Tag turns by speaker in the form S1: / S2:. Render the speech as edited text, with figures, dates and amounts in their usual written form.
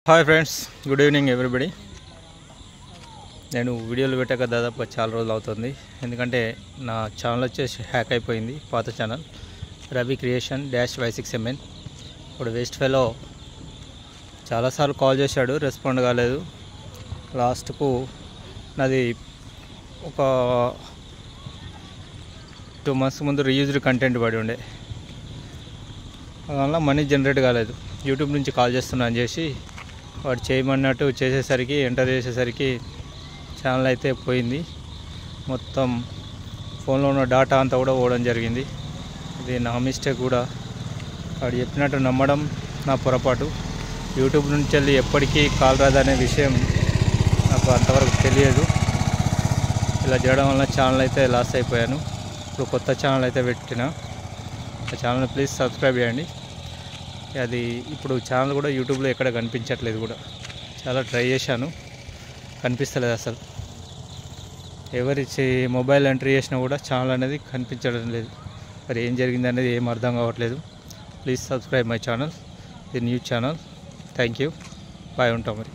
S1: Hi friends, good evening everybody. నేను వీడియోలు పెట్టాక దాదాపు చాలా రోజులు అవుతుంది. ఎందుకంటే నా ఛానల్ వచ్చేసి హ్యాక్ అయిపోయింది. పాత ఛానల్ రవి క్రియేషన్ -y6mn. ఇప్పుడు వేస్ట్ ఫెలో చాలాసార్లు కాల్ చేశాడు, రెస్పాండ్ కాలేదు. లాస్ట్కు నాది ఒక 2 months ముందు రీయూజ్డ్ కంటెంట్ పడి ఉండే, అందువల్ల మనీ జనరేట్ కాలేదు. యూట్యూబ్ నుంచి కాల్ చేస్తున్నా అని చేసి వాడు చేయమన్నట్టు చేసేసరికి, ఎంటర్ చేసేసరికి ఛానల్ అయితే పోయింది. మొత్తం ఫోన్లో ఉన్న డాటా అంతా కూడా పోవడం జరిగింది. ఇది నా మిస్టేక్ కూడా. వాడు చెప్పినట్టు నమ్మడం నా పొరపాటు. యూట్యూబ్ నుంచి వెళ్ళి ఎప్పటికీ కాల్ రాదనే విషయం నాకు అంతవరకు తెలియదు. ఇలా చేయడం వల్ల ఛానల్ అయితే లాస్ అయిపోయాను. ఇప్పుడు కొత్త ఛానల్ అయితే పెట్టిన. ఆ ఛానల్ ప్లీజ్ సబ్స్క్రైబ్ చేయండి. అది ఇప్పుడు ఛానల్ కూడా యూట్యూబ్లో ఎక్కడ కనిపించట్లేదు కూడా. చాలా ట్రై చేశాను, కనిపిస్తలేదు అసలు. ఎవరి మొబైల్ ఎంట్రీ చేసినా కూడా ఛానల్ అనేది కనిపించడం లేదు. మరి ఏం జరిగింది అనేది ఏం అర్థం కావట్లేదు. Please subscribe my channel, the new channel. Thank you, bye, ఉంటాం మరి.